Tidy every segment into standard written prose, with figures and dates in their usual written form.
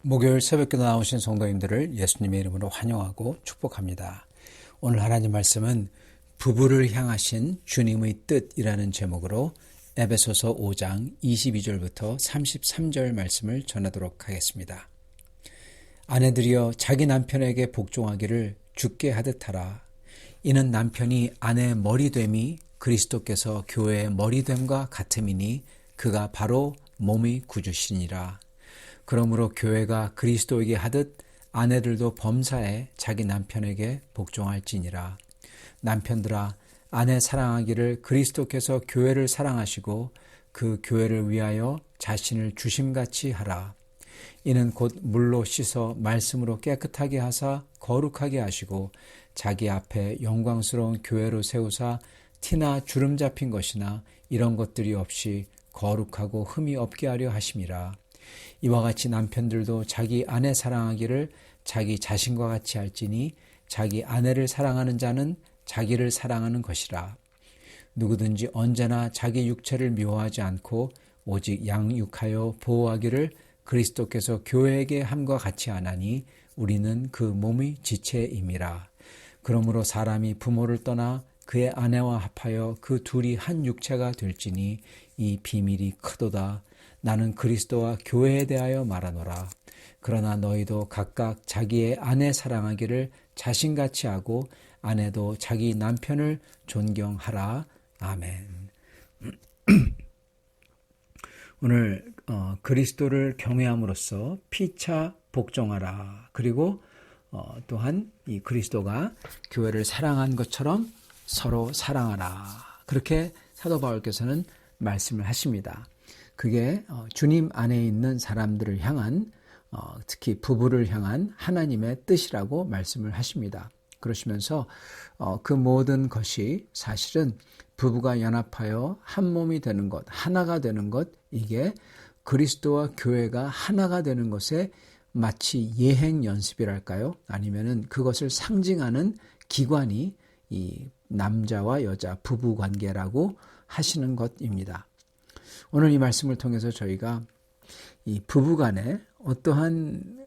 목요일 새벽기도 나오신 성도님들을 예수님의 이름으로 환영하고 축복합니다. 오늘 하나님 말씀은 부부를 향하신 주님의 뜻이라는 제목으로 에베소서 5장 22절부터 33절 말씀을 전하도록 하겠습니다. 아내들이여 자기 남편에게 복종하기를 주께 하듯 하라. 이는 남편이 아내의 머리됨이 그리스도께서 교회의 머리됨과 같음이니 그가 바로 몸의 구주시니라. 그러므로 교회가 그리스도에게 하듯 아내들도 범사에 자기 남편에게 복종할지니라. 남편들아 아내 사랑하기를 그리스도께서 교회를 사랑하시고 그 교회를 위하여 자신을 주심같이 하라. 이는 곧 물로 씻어 말씀으로 깨끗하게 하사 거룩하게 하시고 자기 앞에 영광스러운 교회로 세우사 티나 주름 잡힌 것이나 이런 것들이 없이 거룩하고 흠이 없게 하려 하심이라. 이와 같이 남편들도 자기 아내 사랑하기를 자기 자신과 같이 할지니 자기 아내를 사랑하는 자는 자기를 사랑하는 것이라. 누구든지 언제나 자기 육체를 미워하지 않고 오직 양육하여 보호하기를 그리스도께서 교회에게 함과 같이 하나니 우리는 그 몸의 지체임이라. 그러므로 사람이 부모를 떠나 그의 아내와 합하여 그 둘이 한 육체가 될지니 이 비밀이 크도다. 나는 그리스도와 교회에 대하여 말하노라. 그러나 너희도 각각 자기의 아내 사랑하기를 자신같이 하고 아내도 자기 남편을 존경하라. 아멘. 오늘 그리스도를 경외함으로써 피차 복종하라. 그리고 또한 이 그리스도가 교회를 사랑한 것처럼 서로 사랑하라. 그렇게 사도 바울께서는 말씀을 하십니다. 그게 주님 안에 있는 사람들을 향한 특히 부부를 향한 하나님의 뜻이라고 말씀을 하십니다. 그러시면서 그 모든 것이 사실은 부부가 연합하여 한 몸이 되는 것, 하나가 되는 것, 이게 그리스도와 교회가 하나가 되는 것에 마치 예행 연습이랄까요? 아니면은 그것을 상징하는 기관이 이 남자와 여자 부부 관계라고 하시는 것입니다. 오늘 이 말씀을 통해서 저희가 이 부부간에 어떠한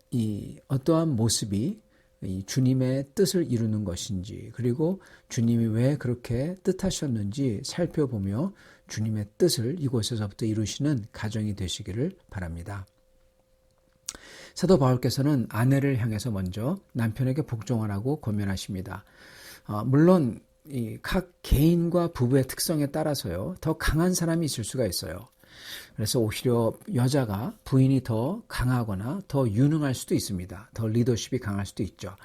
모습이 이 주님의 뜻을 이루는 것인지, 그리고 주님이 왜 그렇게 뜻하셨는지 살펴보며 주님의 뜻을 이곳에서부터 이루시는 가정이 되시기를 바랍니다. 사도 바울께서는 아내를 향해서 먼저 남편에게 복종하라고 권면하십니다. 물론 각 개인과 부부의 특성에 따라서요, 더 강한 사람이 있을 수가 있어요. 그래서 오히려 여자가 부인이 더 강하거나 더 유능할 수도 있습니다. 더 리더십이 강할 수도 있죠.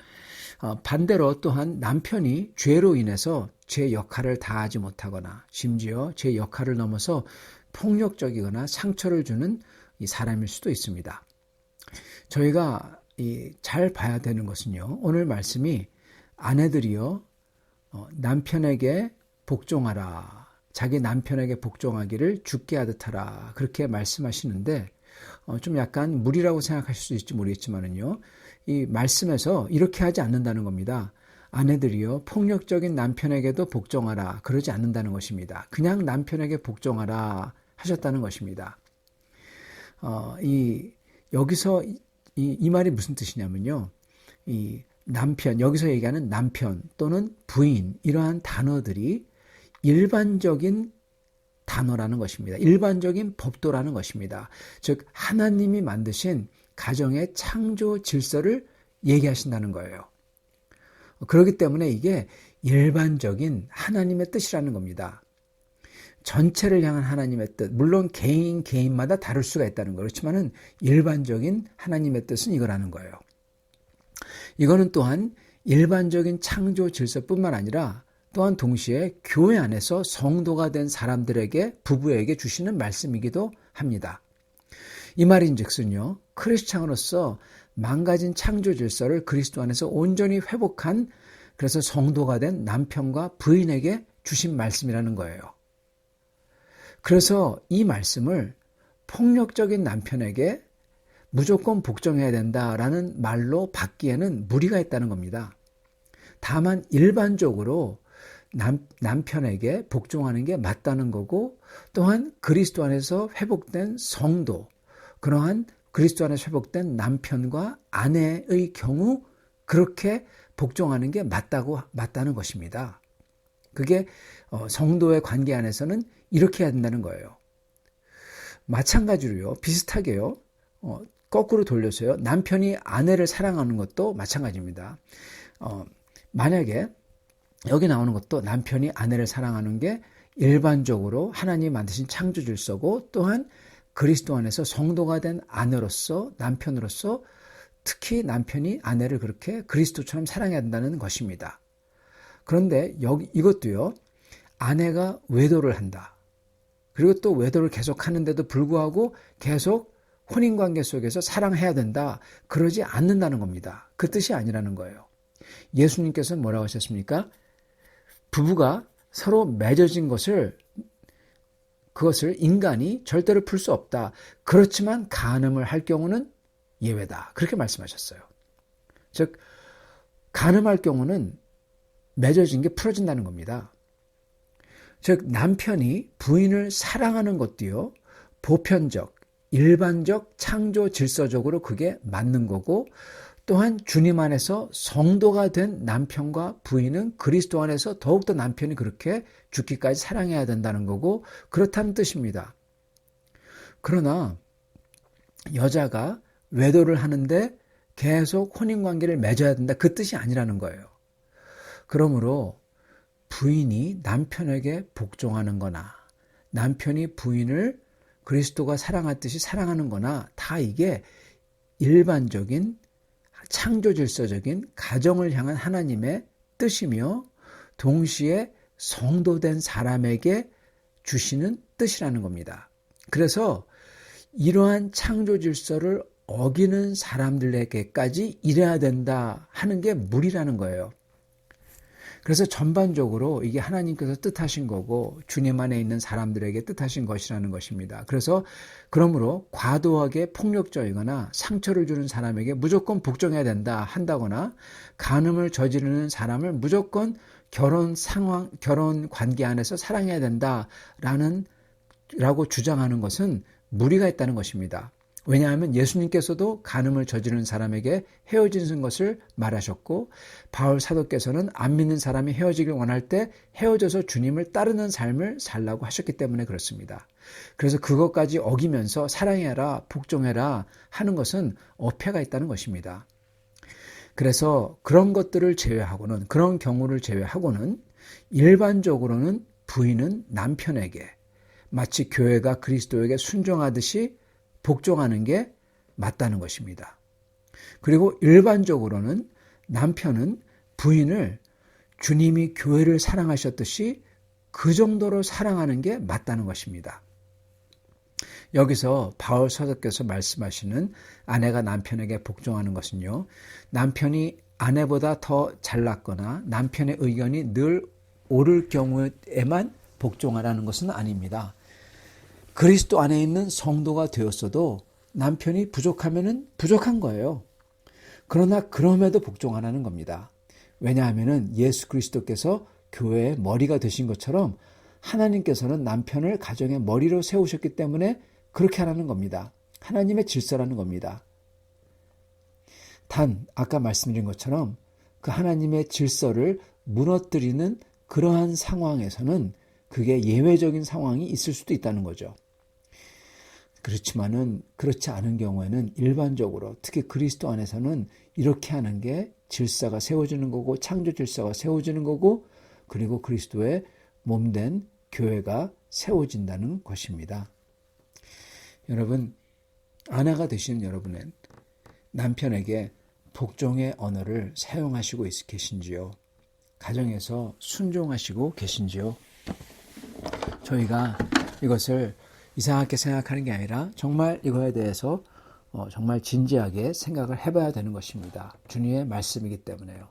반대로 또한 남편이 죄로 인해서 제 역할을 다하지 못하거나 심지어 제 역할을 넘어서 폭력적이거나 상처를 주는 이 사람일 수도 있습니다. 저희가 잘 봐야 되는 것은요, 오늘 말씀이 아내들이여 남편에게 복종하라. 자기 남편에게 복종하기를 주께 하듯 하라. 그렇게 말씀하시는데 좀 약간 무리라고 생각하실 수 있을지 모르겠지만은요, 이 말씀에서 이렇게 하지 않는다는 겁니다. 아내들이여 폭력적인 남편에게도 복종하라. 그러지 않는다는 것입니다. 그냥 남편에게 복종하라 하셨다는 것입니다. 여기서 이 말이 무슨 뜻이냐면요, 이 남편, 여기서 얘기하는 남편 또는 부인, 이러한 단어들이 일반적인 단어라는 것입니다. 일반적인 법도라는 것입니다. 즉 하나님이 만드신 가정의 창조 질서를 얘기하신다는 거예요. 그렇기 때문에 이게 일반적인 하나님의 뜻이라는 겁니다. 전체를 향한 하나님의 뜻, 물론 개인마다 다를 수가 있다는 거, 그렇지만은 일반적인 하나님의 뜻은 이거라는 거예요. 이거는 또한 일반적인 창조 질서뿐만 아니라 또한 동시에 교회 안에서 성도가 된 사람들에게, 부부에게 주시는 말씀이기도 합니다. 이 말인즉슨요, 크리스찬으로서 망가진 창조 질서를 그리스도 안에서 온전히 회복한, 그래서 성도가 된 남편과 부인에게 주신 말씀이라는 거예요. 그래서 이 말씀을 폭력적인 남편에게 무조건 복종해야 된다라는 말로 받기에는 무리가 있다는 겁니다. 다만 일반적으로 남편에게 복종하는 게 맞다는 거고, 또한 그리스도 안에서 회복된 성도, 그러한 그리스도 안에서 회복된 남편과 아내의 경우 그렇게 복종하는 게 맞다는 것입니다. 그게 성도의 관계 안에서는 이렇게 해야 된다는 거예요. 마찬가지로요. 비슷하게요. 거꾸로 돌려서요. 남편이 아내를 사랑하는 것도 마찬가지입니다. 만약에 여기 나오는 것도 남편이 아내를 사랑하는 게 일반적으로 하나님이 만드신 창조 질서고 또한 그리스도 안에서 성도가 된 아내로서 남편으로서 특히 남편이 아내를 그렇게 그리스도처럼 사랑해야 된다는 것입니다. 그런데 이것도요. 아내가 외도를 한다. 그리고 또 외도를 계속 하는데도 불구하고 계속 혼인관계 속에서 사랑해야 된다. 그러지 않는다는 겁니다. 그 뜻이 아니라는 거예요. 예수님께서는 뭐라고 하셨습니까? 부부가 서로 맺어진 그것을 인간이 절대로 풀 수 없다. 그렇지만 간음을 할 경우는 예외다. 그렇게 말씀하셨어요. 즉 간음할 경우는 맺어진 게 풀어진다는 겁니다. 즉 남편이 부인을 사랑하는 것도요. 보편적, 일반적, 창조 질서적으로 그게 맞는 거고 또한 주님 안에서 성도가 된 남편과 부인은 그리스도 안에서 더욱더 남편이 그렇게 죽기까지 사랑해야 된다는 거고 그렇다는 뜻입니다. 그러나 여자가 외도를 하는데 계속 혼인관계를 맺어야 된다. 그 뜻이 아니라는 거예요. 그러므로 부인이 남편에게 복종하는 거나 남편이 부인을 그리스도가 사랑하듯이 사랑하는 거나 다 이게 일반적인 창조 질서적인 가정을 향한 하나님의 뜻이며 동시에 성도된 사람에게 주시는 뜻이라는 겁니다. 그래서 이러한 창조 질서를 어기는 사람들에게까지 이래야 된다 하는 게 무리라는 거예요. 그래서 전반적으로 이게 하나님께서 뜻하신 거고 주님 안에 있는 사람들에게 뜻하신 것이라는 것입니다. 그러므로 과도하게 폭력적이거나 상처를 주는 사람에게 무조건 복종해야 된다 한다거나 간음을 저지르는 사람을 무조건 결혼 관계 안에서 사랑해야 된다라고 주장하는 것은 무리가 있다는 것입니다. 왜냐하면 예수님께서도 간음을 저지르는 사람에게 헤어지는 것을 말하셨고 바울 사도께서는 안 믿는 사람이 헤어지길 원할 때 헤어져서 주님을 따르는 삶을 살라고 하셨기 때문에 그렇습니다. 그래서 그것까지 어기면서 사랑해라, 복종해라 하는 것은 어폐가 있다는 것입니다. 그래서 그런 것들을 제외하고는 그런 경우를 제외하고는 일반적으로는 부인은 남편에게 마치 교회가 그리스도에게 순종하듯이 복종하는 게 맞다는 것입니다. 그리고 일반적으로는 남편은 부인을 주님이 교회를 사랑하셨듯이 그 정도로 사랑하는 게 맞다는 것입니다. 여기서 바울 사도께서 말씀하시는 아내가 남편에게 복종하는 것은요. 남편이 아내보다 더 잘났거나 남편의 의견이 늘 옳을 경우에만 복종하라는 것은 아닙니다. 그리스도 안에 있는 성도가 되었어도 남편이 부족하면은 부족한 거예요. 그러나 그럼에도 복종하라는 겁니다. 왜냐하면은 예수 그리스도께서 교회의 머리가 되신 것처럼 하나님께서는 남편을 가정의 머리로 세우셨기 때문에 그렇게 하라는 겁니다. 하나님의 질서라는 겁니다. 단 아까 말씀드린 것처럼 그 하나님의 질서를 무너뜨리는 그러한 상황에서는 그게 예외적인 상황이 있을 수도 있다는 거죠. 그렇지만은 그렇지 않은 경우에는 일반적으로 특히 그리스도 안에서는 이렇게 하는 게 질서가 세워지는 거고 창조 질서가 세워지는 거고 그리고 그리스도의 몸된 교회가 세워진다는 것입니다. 여러분, 아내가 되시는 여러분은 남편에게 복종의 언어를 사용하시고 계신지요? 가정에서 순종하시고 계신지요? 저희가 이것을 이상하게 생각하는 게 아니라 정말 이거에 대해서 정말 진지하게 생각을 해봐야 되는 것입니다. 주님의 말씀이기 때문에요.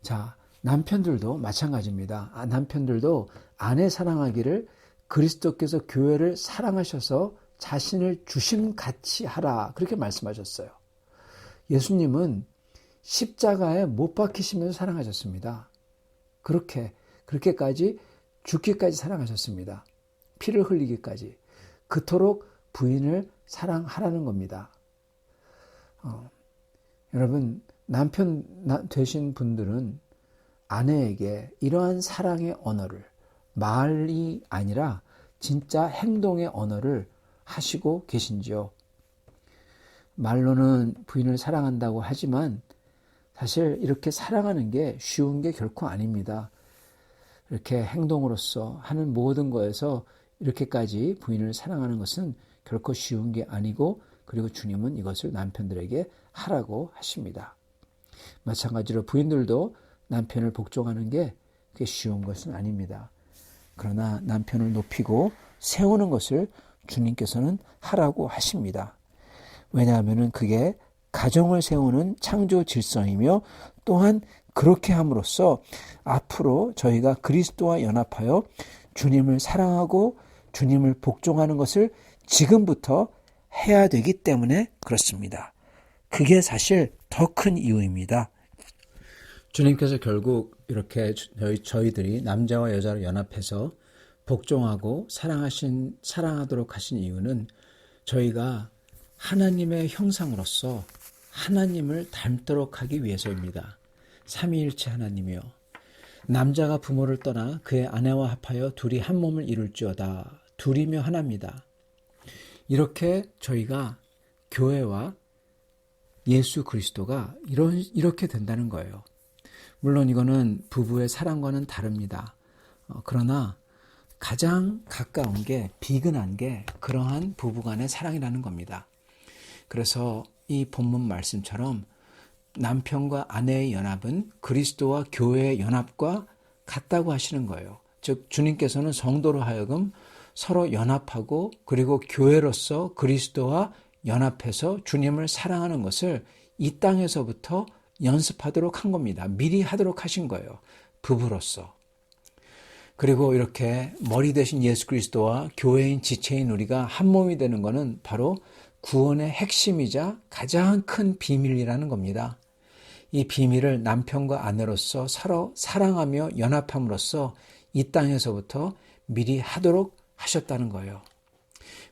자, 남편들도 마찬가지입니다. 남편들도 아내 사랑하기를 그리스도께서 교회를 사랑하셔서 자신을 주심같이 하라. 그렇게 말씀하셨어요. 예수님은 십자가에 못 박히시면서 사랑하셨습니다. 그렇게까지 죽기까지 사랑하셨습니다. 피를 흘리기까지. 그토록 부인을 사랑하라는 겁니다. 여러분, 남편 되신 분들은 아내에게 이러한 사랑의 언어를, 말이 아니라 진짜 행동의 언어를 하시고 계신지요? 말로는 부인을 사랑한다고 하지만 사실 이렇게 사랑하는 게 쉬운 게 결코 아닙니다. 이렇게 행동으로서 하는 모든 거에서 이렇게까지 부인을 사랑하는 것은 결코 쉬운 게 아니고, 그리고 주님은 이것을 남편들에게 하라고 하십니다. 마찬가지로 부인들도 남편을 복종하는 게 그게 쉬운 것은 아닙니다. 그러나 남편을 높이고 세우는 것을 주님께서는 하라고 하십니다. 왜냐하면 그게 가정을 세우는 창조 질서이며, 또한 그렇게 함으로써 앞으로 저희가 그리스도와 연합하여 주님을 사랑하고 주님을 복종하는 것을 지금부터 해야 되기 때문에 그렇습니다. 그게 사실 더 큰 이유입니다. 주님께서 결국 이렇게 저희들이 남자와 여자로 연합해서 복종하고 사랑하도록 하신 이유는 저희가 하나님의 형상으로서 하나님을 닮도록 하기 위해서입니다. 삼위일체 하나님이요, 남자가 부모를 떠나 그의 아내와 합하여 둘이 한 몸을 이룰지어다. 둘이며 하나입니다. 이렇게 저희가 교회와 예수 그리스도가 이렇게 된다는 거예요. 물론 이거는 부부의 사랑과는 다릅니다. 그러나 가장 가까운 게, 비근한 게 그러한 부부간의 사랑이라는 겁니다. 그래서 이 본문 말씀처럼 남편과 아내의 연합은 그리스도와 교회의 연합과 같다고 하시는 거예요. 즉 주님께서는 성도로 하여금 서로 연합하고, 그리고 교회로서 그리스도와 연합해서 주님을 사랑하는 것을 이 땅에서부터 연습하도록 한 겁니다. 미리 하도록 하신 거예요. 부부로서. 그리고 이렇게 머리 대신 예수 그리스도와 교회인 지체인 우리가 한 몸이 되는 것은 바로 구원의 핵심이자 가장 큰 비밀이라는 겁니다. 이 비밀을 남편과 아내로서 서로 사랑하며 연합함으로써 이 땅에서부터 미리 하도록 하셨다는 거예요.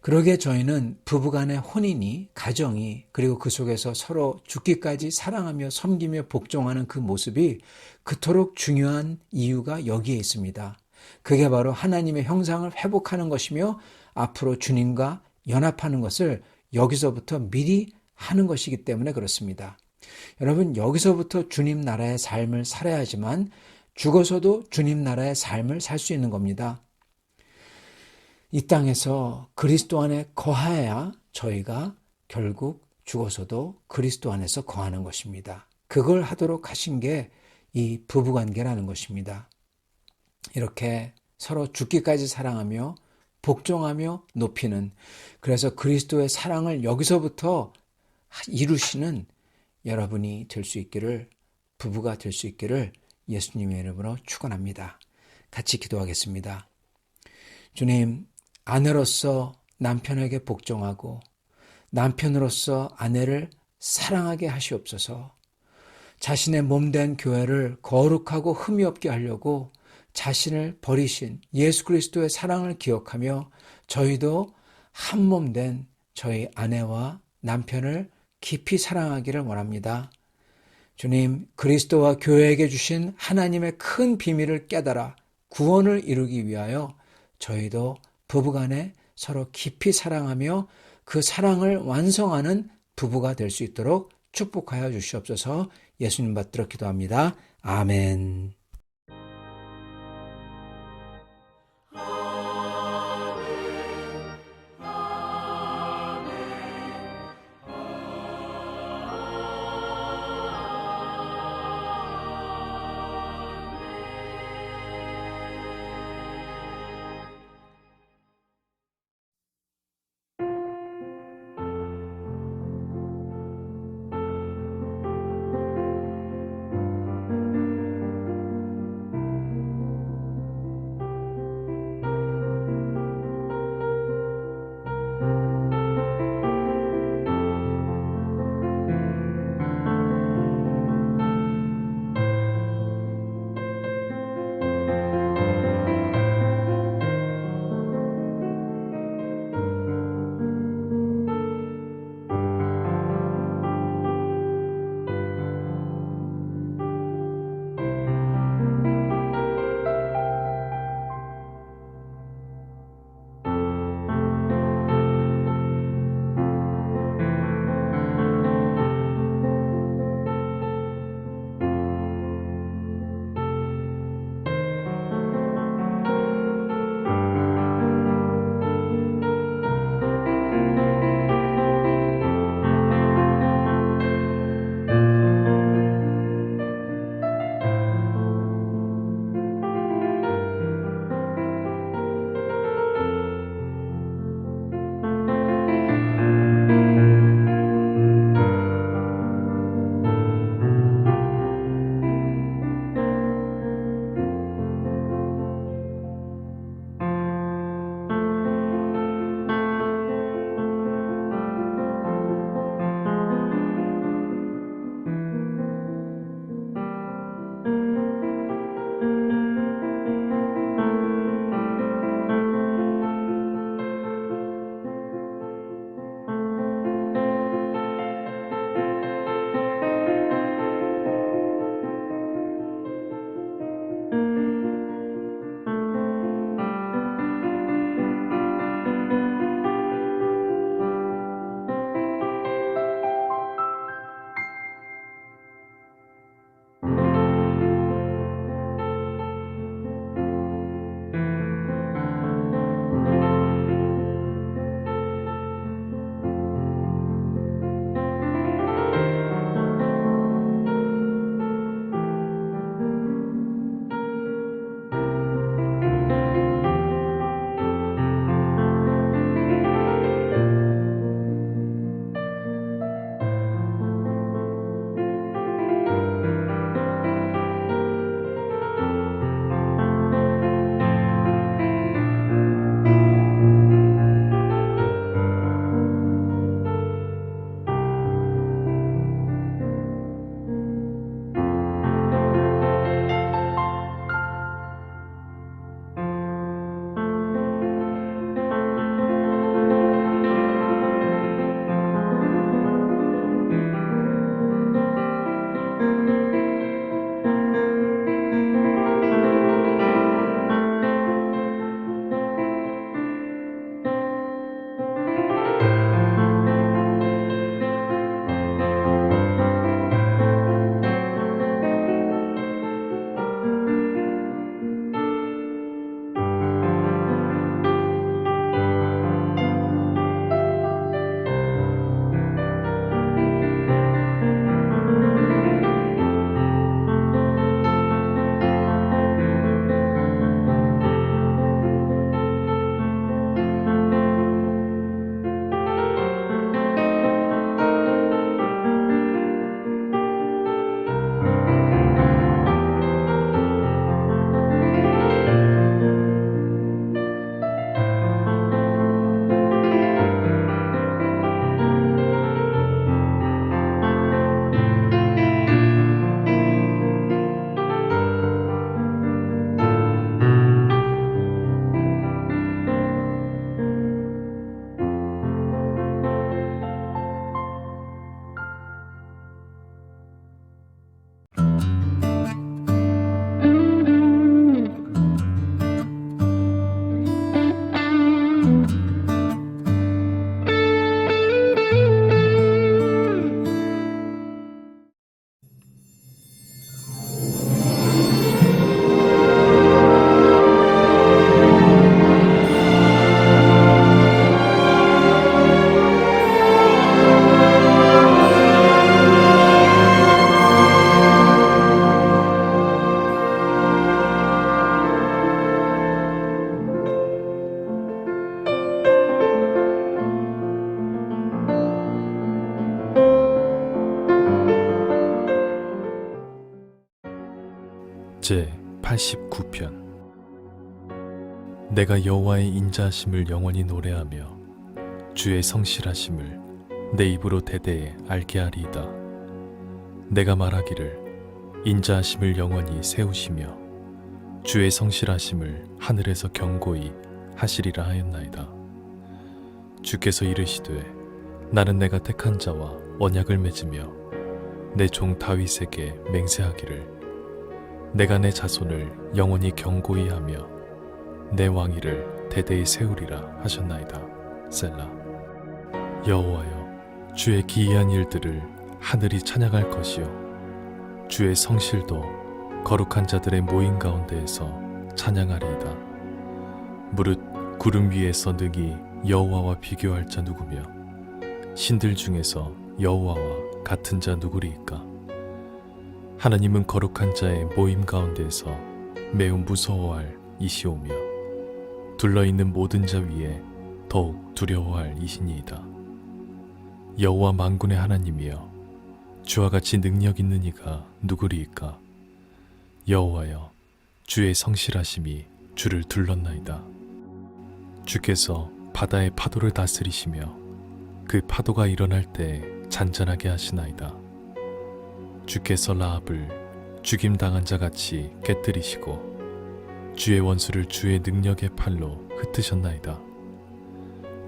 그러기에 저희는 부부간의 혼인이, 가정이, 그리고 그 속에서 서로 죽기까지 사랑하며 섬기며 복종하는 그 모습이 그토록 중요한 이유가 여기에 있습니다. 그게 바로 하나님의 형상을 회복하는 것이며, 앞으로 주님과 연합하는 것을 여기서부터 미리 하는 것이기 때문에 그렇습니다. 여러분, 여기서부터 주님 나라의 삶을 살아야지만 죽어서도 주님 나라의 삶을 살 수 있는 겁니다. 이 땅에서 그리스도 안에 거하여야 저희가 결국 죽어서도 그리스도 안에서 거하는 것입니다. 그걸 하도록 하신 게 이 부부관계라는 것입니다. 이렇게 서로 죽기까지 사랑하며 복종하며 높이는, 그래서 그리스도의 사랑을 여기서부터 이루시는 여러분이 될 수 있기를, 부부가 될 수 있기를 예수님의 이름으로 축원합니다. 같이 기도하겠습니다. 주님, 아내로서 남편에게 복종하고 남편으로서 아내를 사랑하게 하시옵소서. 자신의 몸된 교회를 거룩하고 흠이 없게 하려고 자신을 버리신 예수 그리스도의 사랑을 기억하며 저희도 한 몸된 저희 아내와 남편을 깊이 사랑하기를 원합니다. 주님, 그리스도와 교회에게 주신 하나님의 큰 비밀을 깨달아 구원을 이루기 위하여 저희도 부부간에 서로 깊이 사랑하며 그 사랑을 완성하는 부부가 될 수 있도록 축복하여 주시옵소서. 예수님 받들어 기도합니다. 아멘. 제 89편. 내가 여호와의 인자하심을 영원히 노래하며 주의 성실하심을 내 입으로 대대에 알게 하리이다. 내가 말하기를 인자하심을 영원히 세우시며 주의 성실하심을 하늘에서 경고히 하시리라 하였나이다. 주께서 이르시되 나는 내가 택한 자와 언약을 맺으며 내 종 다윗에게 맹세하기를 내가 내 자손을 영원히 경고히 하며 내 왕위를 대대히 세우리라 하셨나이다. 셀라. 여호와여, 주의 기이한 일들을 하늘이 찬양할 것이요 주의 성실도 거룩한 자들의 모임 가운데에서 찬양하리이다. 무릇 구름 위에서 능히 여호와와 비교할 자 누구며 신들 중에서 여호와와 같은 자 누구리이까? 하나님은 거룩한 자의 모임 가운데에서 매우 무서워할 이시오며 둘러있는 모든 자 위에 더욱 두려워할 이시니이다. 여호와 만군의 하나님이여, 주와 같이 능력 있는 이가 누구리이까? 여호와여, 주의 성실하심이 주를 둘렀나이다. 주께서 바다의 파도를 다스리시며 그 파도가 일어날 때 잔잔하게 하시나이다. 주께서 라합을 죽임당한 자같이 깨뜨리시고 주의 원수를 주의 능력의 팔로 흩으셨나이다.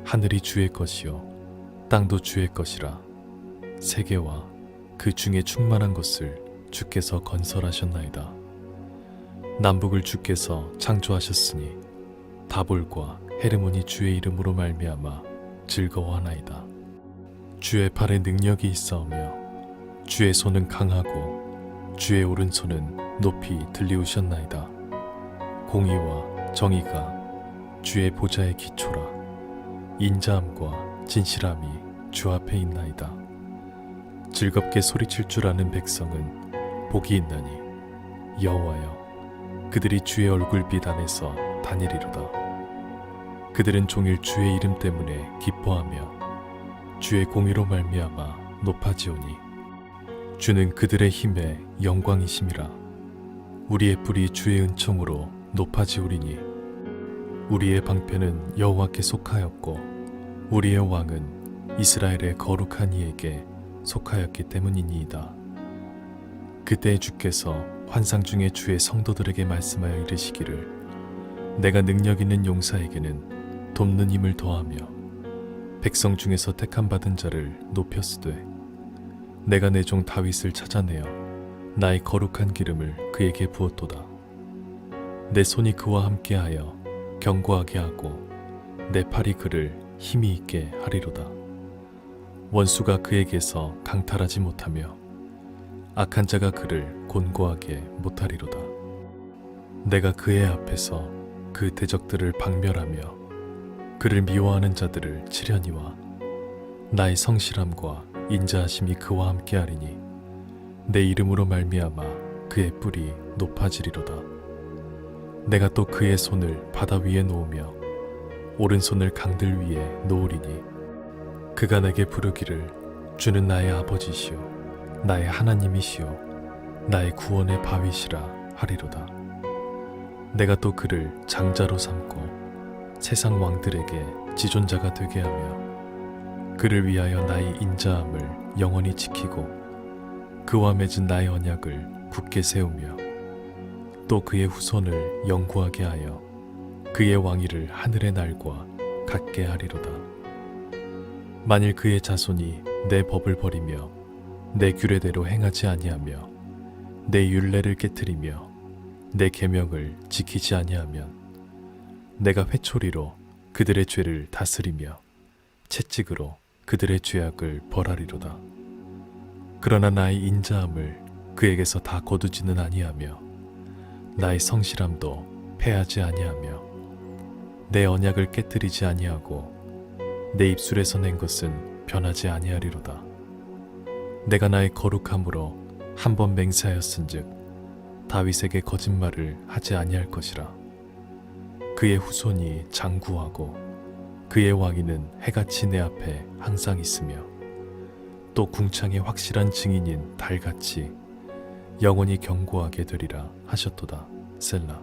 하늘이 주의 것이요 땅도 주의 것이라. 세계와 그 중에 충만한 것을 주께서 건설하셨나이다. 남북을 주께서 창조하셨으니 다볼과 헤르몬이 주의 이름으로 말미암아 즐거워하나이다. 주의 팔에 능력이 있사오며 주의 손은 강하고 주의 오른손은 높이 들리우셨나이다. 공의와 정의가 주의 보좌의 기초라. 인자함과 진실함이 주 앞에 있나이다. 즐겁게 소리칠 줄 아는 백성은 복이 있나니 여호와여, 그들이 주의 얼굴빛 안에서 다니리로다. 그들은 종일 주의 이름 때문에 기뻐하며 주의 공의로 말미암아 높아지오니 주는 그들의 힘의 영광이심이라. 우리의 뿔이 주의 은총으로 높아지오리니 우리의 방패는 여호와께 속하였고 우리의 왕은 이스라엘의 거룩한 이에게 속하였기 때문이니이다. 그때 주께서 환상 중에 주의 성도들에게 말씀하여 이르시기를 내가 능력 있는 용사에게는 돕는 힘을 더하며 백성 중에서 택함 받은 자를 높였으되 내가 내 종 다윗을 찾아내어 나의 거룩한 기름을 그에게 부었도다. 내 손이 그와 함께하여 견고하게 하고 내 팔이 그를 힘이 있게 하리로다. 원수가 그에게서 강탈하지 못하며 악한 자가 그를 곤고하게 못하리로다. 내가 그의 앞에서 그 대적들을 박멸하며 그를 미워하는 자들을 치려니와 나의 성실함과 인자하심이 그와 함께하리니 내 이름으로 말미암아 그의 뿔이 높아지리로다. 내가 또 그의 손을 바다 위에 놓으며 오른손을 강들 위에 놓으리니 그가 내게 부르기를 주는 나의 아버지시오 나의 하나님이시오 나의 구원의 바위시라 하리로다. 내가 또 그를 장자로 삼고 세상 왕들에게 지존자가 되게 하며 그를 위하여 나의 인자함을 영원히 지키고 그와 맺은 나의 언약을 굳게 세우며 또 그의 후손을 영구하게 하여 그의 왕위를 하늘의 날과 같게 하리로다. 만일 그의 자손이 내 법을 버리며 내 규례대로 행하지 아니하며 내 율례를 깨뜨리며 내 계명을 지키지 아니하면 내가 회초리로 그들의 죄를 다스리며 채찍으로 그들의 죄악을 벌하리로다. 그러나 나의 인자함을 그에게서 다 거두지는 아니하며 나의 성실함도 패하지 아니하며 내 언약을 깨뜨리지 아니하고 내 입술에서 낸 것은 변하지 아니하리로다. 내가 나의 거룩함으로 한 번 맹세하였은즉 다윗에게 거짓말을 하지 아니할 것이라. 그의 후손이 장구하고 그의 왕위는 해같이 내 앞에 항상 있으며 또 궁창의 확실한 증인인 달같이 영원히 경고하게 되리라 하셨도다. 셀라.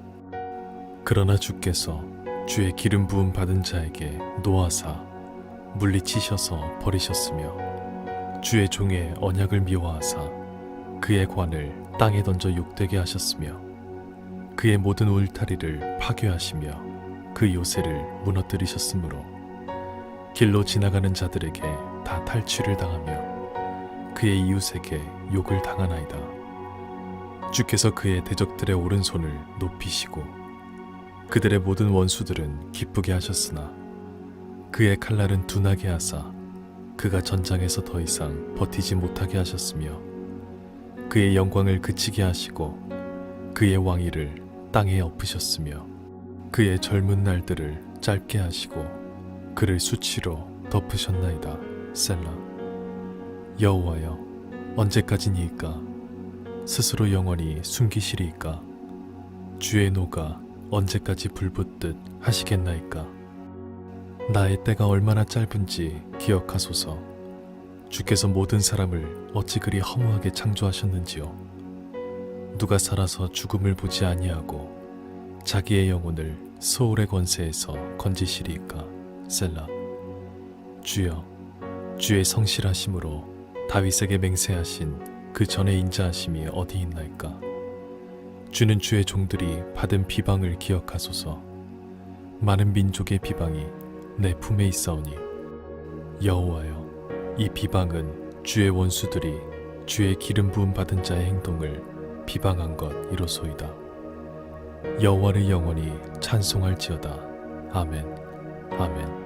그러나 주께서 주의 기름 부음 받은 자에게 노하사 물리치셔서 버리셨으며 주의 종의 언약을 미워하사 그의 관을 땅에 던져 욕되게 하셨으며 그의 모든 울타리를 파괴하시며 그 요새를 무너뜨리셨으므로 길로 지나가는 자들에게 다 탈취를 당하며 그의 이웃에게 욕을 당하나이다. 주께서 그의 대적들의 오른손을 높이시고 그들의 모든 원수들은 기쁘게 하셨으나 그의 칼날은 둔하게 하사 그가 전장에서 더 이상 버티지 못하게 하셨으며 그의 영광을 그치게 하시고 그의 왕위를 땅에 엎으셨으며 그의 젊은 날들을 짧게 하시고 그를 수치로 덮으셨나이다. 셀라. 여호와여, 언제까지니이까? 스스로 영원히 숨기시리이까? 주의 노가 언제까지 불붙듯 하시겠나이까? 나의 때가 얼마나 짧은지 기억하소서. 주께서 모든 사람을 어찌 그리 허무하게 창조하셨는지요. 누가 살아서 죽음을 보지 아니하고 자기의 영혼을 소울의 권세에서 건지시리이까? 셀라. 주여, 주의 성실하심으로 다윗에게 맹세하신 그 전의 인자하심이 어디 있나이까? 주는 주의 종들이 받은 비방을 기억하소서. 많은 민족의 비방이 내 품에 있사오니 여호와여, 이 비방은 주의 원수들이 주의 기름 부음 받은 자의 행동을 비방한 것 이로소이다. 여호와를 영원히 찬송할지어다. 아멘. 아멘.